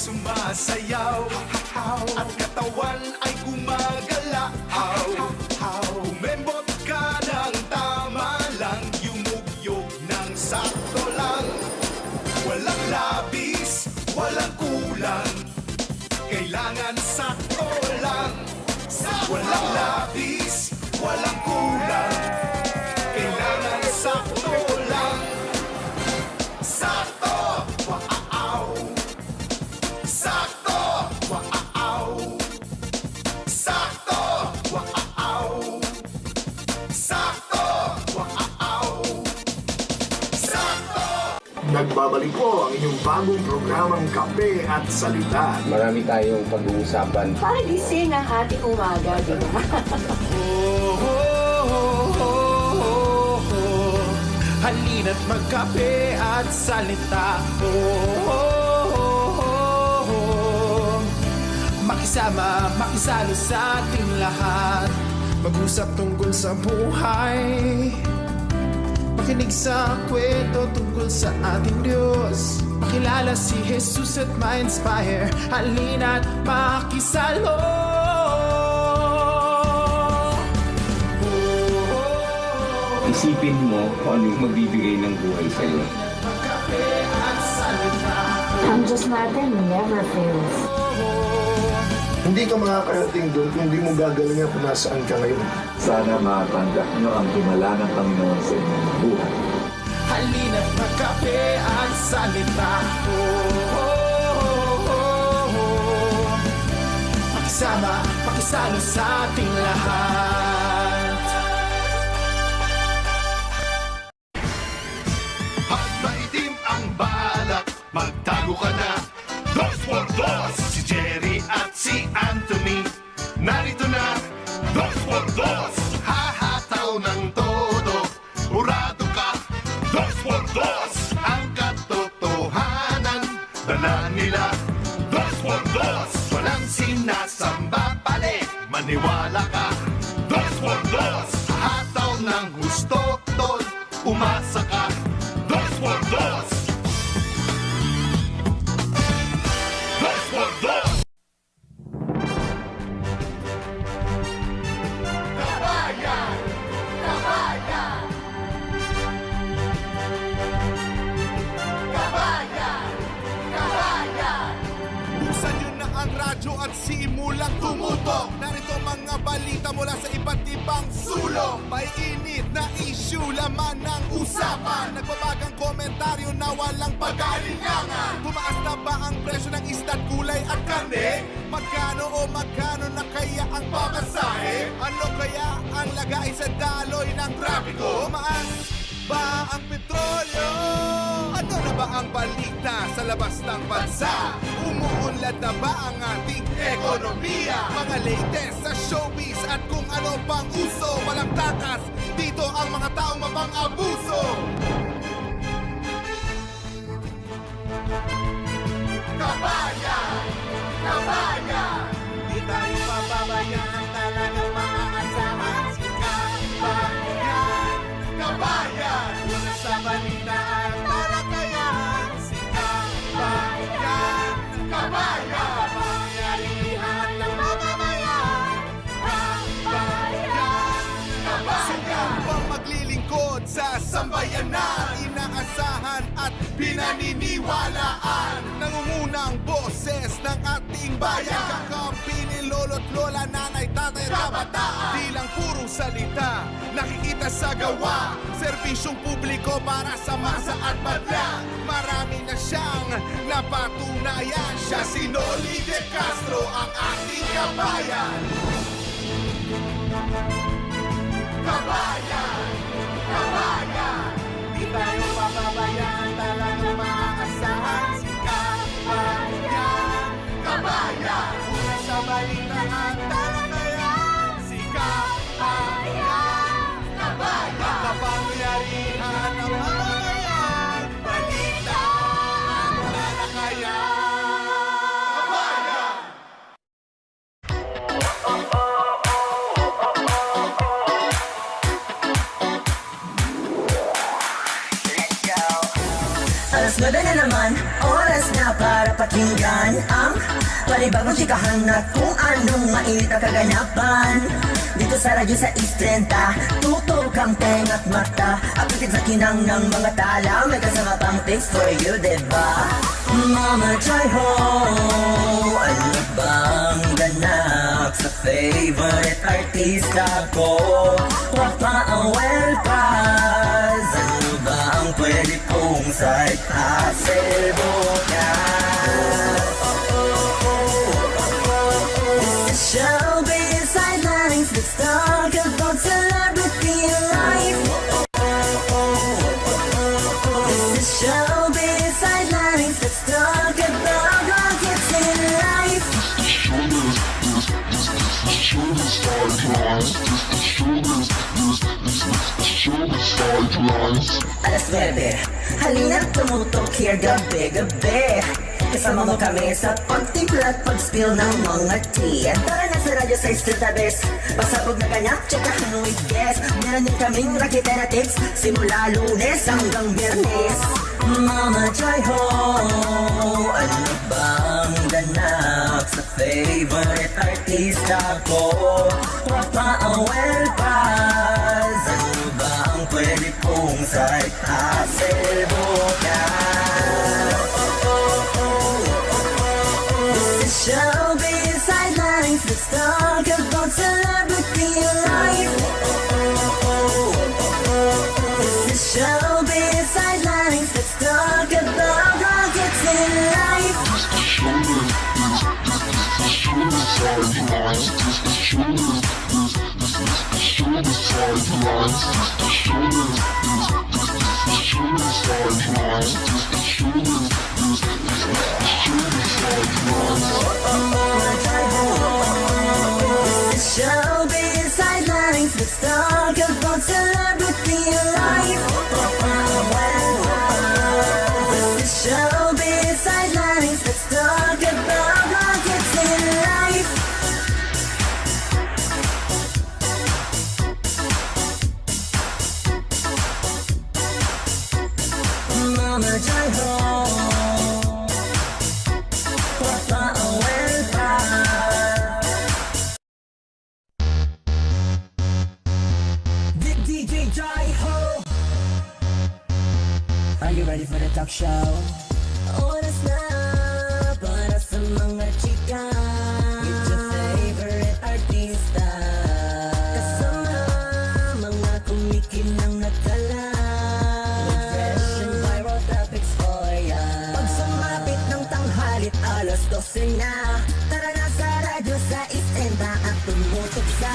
sumasayaw at katawan ay gumagalaw. Umembot ka ng tama lang, yumugyog ng sakto lang. Walang labis, walang kulang, kailangan sakto lang. Walang labis, walang kulang, kailangan sakto lang. Sakto! Wow! Sakto! Wow! Sakto! Wow! Sakto! Wow! Sakto! Nagbabalik po ang inyong bagong programang Kape at Salita. Marami tayong pag-uusapan. Parang gising ang ating umaga, di ba? Halina't magkape at salita. Makisama, makisalo sa ating lahat. Mag-usap tungkol sa buhay, makinig sa kwento tungkol sa ating Diyos. Makilala si Jesus at ma-inspire. Halina't makisalo. Isipin mo kung ano yung magbibigay ng buhay sa'yo. Ang Diyos natin never fails. Hindi ka makakarating doon kung hindi mo gagalingan kung nasaan ka ngayon. Sana matanggap nyo ang himala ng Panginoon sa inyong buhay. Halina't magkape at salita. Makisama, makisalo sa ating lahat. Pag maitim ang balak, magtago ka na. Dos por dos, si Jerry at si Anthony. Narito na, dos por dos, hahataw ng todo. Urado ka, dos por dos, ang katotohanan dala nila. Dos por dos, walang sinasamba pali, maniwala ka. Dos por dos, hataw ng gusto, tol, umasa ka. Dos por dos, dos por dos. Kabayan! Kabayan! Kabayan! Kabayan! Buksan nyo na ang radyo at simulang tumutok. Narito mga balita mula sa iba't ibang sulok. May init na issue, laman ng usapan. Nagbabagang komentaryo na walang pag-alinlangan. Tumaas na ba ang presyo ng isda't gulay at karne? Magkano na kaya ang pamasahe? Ano kaya ang lagay sa daloy ng trapiko? Tumaas ba ang petrolyo? Ano na ba ang balita sa labas ng bansa? Umuunlad na ba ang ating ekonomiya? Mga latest sa showbiz at kung ano pang uso. Walang takas, dito ang mga taong mapang-abuso. Kabayan! Kabayan! Di tayo pababayaan, talagang maaasahan si Kabayan! Kabayan! Una sa balita at talakayan si Kabayan! Kabayan! Kapangyarihan ng mamamayan! Kabayan! Kabayan! Sumubang maglilingkod sa sambayanan, inaasahan at pinaniniwalaan. Nangungunang boses ng ating bayan, kakampi ni lolo't lola, nanay, tatay, kabataan. Di lang puro salita, nakikita sa gawa. Serbisyong publiko para sa masa at madla. Marami na siyang napatunayan. Siya si Noli De Castro, ang ating kabayan. Kabayan! Kabayan! Di tayo papabayaan, talagang maaasahan si Kabayan! Kabayan! Una sa balita at talakayan si Kabayan! Kabayan! Kapangyarihan ng mamamayan, balita at talakayan! Kabayan! naman, oras na para pakinggan ang panibagong chikahan na kung anong mainit ang kaganapan. Dito sa radyo sa East 30, tutok ang tenga't mata. Apitin sa kinang ng mga tala, may kasama pang things for you, diba? Mama Joy Ho, ano bang ganap sa favorite artista ko? Wapa ang well prize, ano ba ang pwede kong side hustle bukas? This is showbiz sidelines, let's talk about celebrity life. This is showbiz sidelines, let's talk about rockets in life. Alas 9, halina't tumutok here gabi-gabi. Kasama mo kami sa pagtimpla at pag-spill ng mga tea. Tara na sa radyo sa Streetabes, pasabog na ganyak, tsakahan with guest. Meron din kaming rakita na tips, simula Lunes hanggang Biyernes. Mama Joy Ho, ano bang ganap sa favorite artista ko? Wapa ang well prize, ano ba ang pwede kong side hustle bukas? Showbiz sidelines, let's talk about celebrity life. This is showbiz sidelines, let's talk about rockets in life. Showbiz sidelines, let's talk about celebrity life. This is showbiz sidelines, let's talk about rockets in life. Mama Joy Ho, Papa well DJ Joy Ho. Are you ready for the talk show? Oras na para sa mga chika. With your favorite artista. Kasama mga kumikinang natala. With fresh and viral topics for ya. Pag sumapit ng tanghalit, alas 12 na. Tara na sa radyo sa Istenda at tumutok sa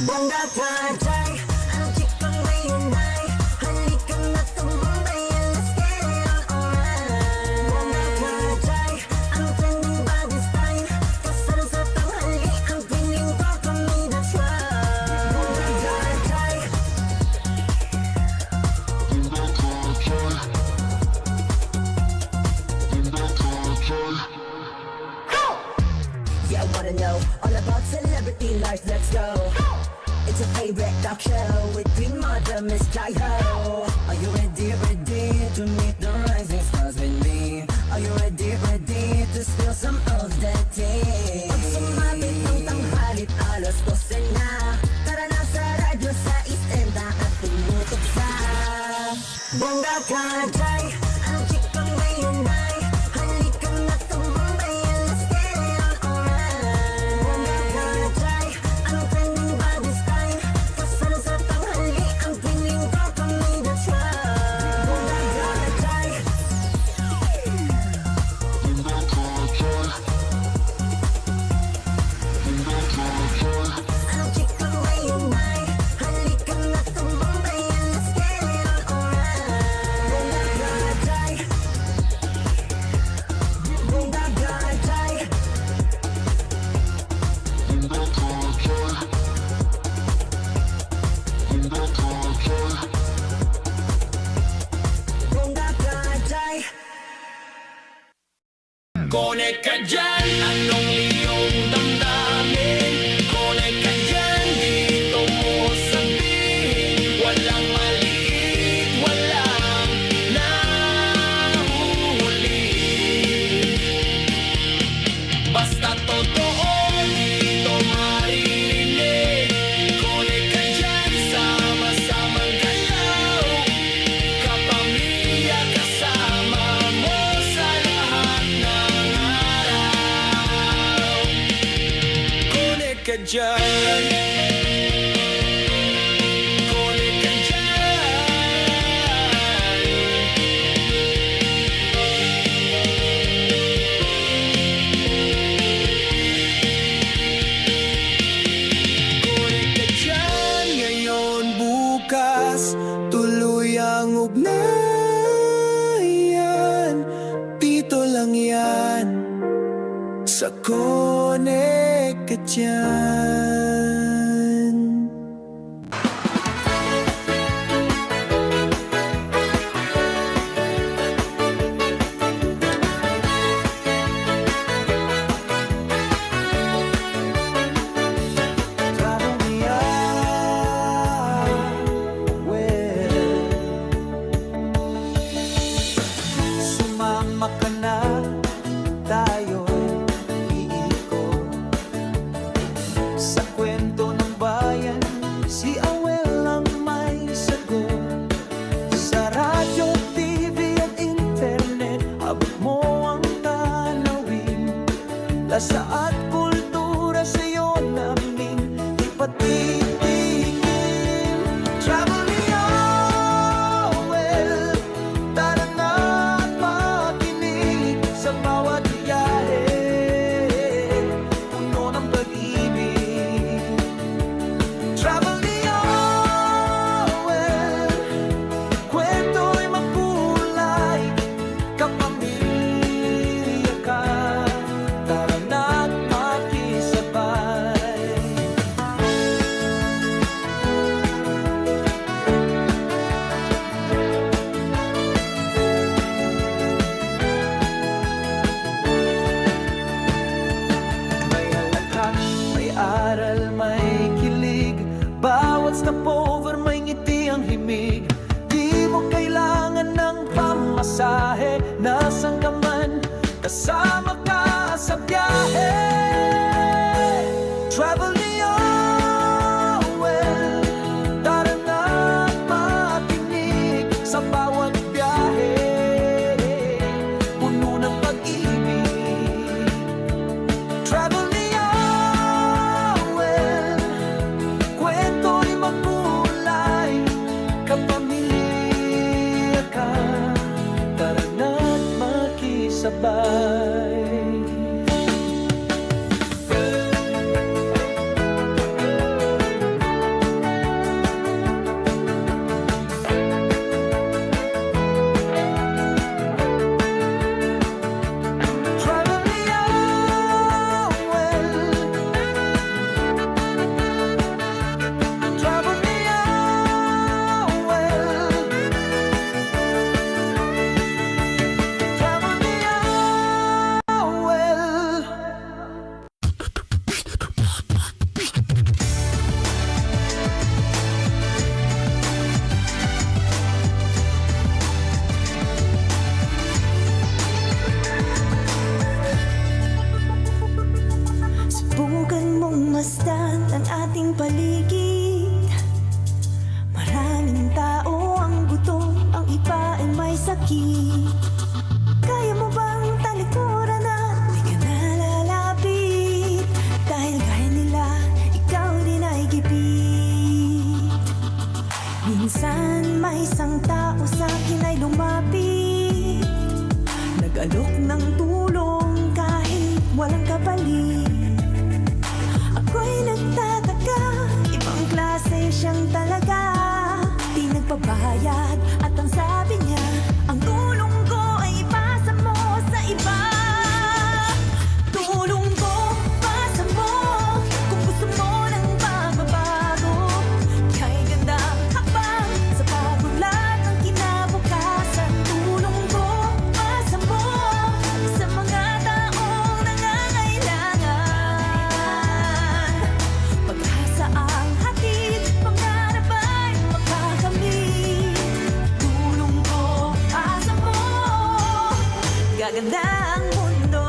Bongga Kajay. Ang chikang ngayon ay halika na tumambay, let's get it on alright. Bongga Kajay, ang trending body style. Kasal sa tanghali, ang piling ko kami na try. Bongga Kajay. Yeah, I wanna know all about celebrity life, let's go. It's a favorite talk show with Queen Mother, Miss Jai Ho. Are you ready to meet the rising stars with me? Are you ready to spill some of that tea? Pag sumabit ng tanghalit, alas 12 na. Tara na sa radyo sa Istenda at tumutok sa Bongga Kajay. Ang chikang ngayon ay halika na tumambay, let's get it on alright. Bongga Kajay, ang trending body style. Kasal sa tanghali, ang piling ko kami na try. Bongga Kajay. Ang chikang ngayon ay halika na tumambay, let's get it on alright. Bongga Kajay. Bongga Kajay. Bongga Kajay. Connect ka dyan, anong iyong damdamin? Connect ka dyan, dito mo sabihin. Walang maliit, walang Connect ka dyan. Travel me out where sumama ka na, tayo'y iikot sa kwento ng bayan. Si Awel ang may sagot. Sa radyo, TV at internet, abot mo ang tanawin. Lasa at kultura sa'yo naming ipatitigin. Travel me Awel, tara na at makinig sa bawat biyahe, puno ng pag-ibig. Travel me Awel, kwento'y makulay, kapamilya ka, tara na't makisabay. May halakhak, may aral, may kilig, bawat stopover may ngiti ang himig. Di mo kailangan ng pamasahe, nasan ka man, kasama ka sa biyahe. Travel me Awel, tara na't makinig sa bawat biyahe, puno ng pag-ibig. Travel me Awel, kwento'y magkulay, kapamilya ka, tara na't makisabay. Travel me Awel, travel me Awel, travel me Awel. Subukan mong masdan ang ating paligid. Maraming tao ang gutom, ang iba ay may sakit. Kaya mo bang talikuran at di ka nalalapit? Dahil gaya nila, ikaw din ay gipit. Minsan may isang tao sa akin ay lumapit, nag-alok ng tulong kahit walang kapalit. Ako'y nagtataka, ibang klase siyang talaga. Di nagpabayad at ang sabi niya, ang tulong ko ay ipasa mo sa iba. Tulong ko, pasa mo, kung gusto mo ng pagbabago. Kay ganda habang sa pagulat ng kinabukasan. Tulong ko, pasa mo, sa mga taong nangangailangan. Pag-asa ang hatid, pangarap ay makakamit. Tulong ko, pasa mo, gaganda ang mundo.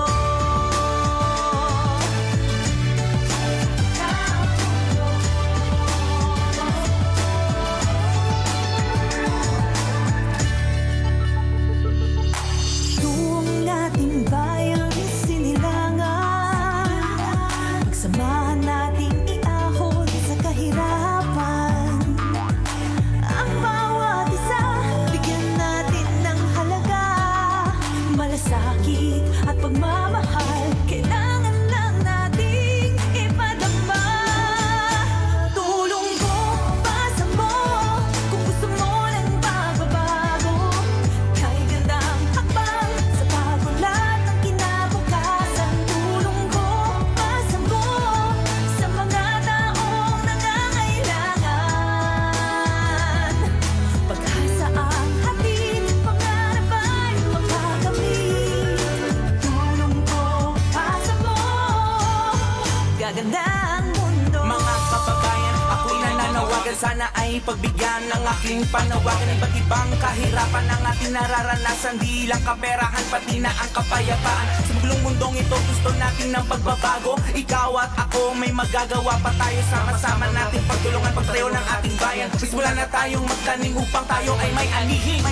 Tuwang ating bayang sinilangan, pagsamahan nating iahon sa kahirapan. Ang bawat isa, bigyan natin ng halaga. Malasakit Kaya sana ay pagbigyan ng aking panawagan. Iba't ibang kahirapan ang ating nararanasan, di lang kaperahan, pati na ang kapayapaan. Sa maglong mundong ito, gusto natin ng pagbabago. Ikaw at ako, may magagawa pa tayo. Sama-sama natin pagtulungan, pagtayo ng ating bayan. Mas wala na tayong magtanim upang tayo ay may anihin.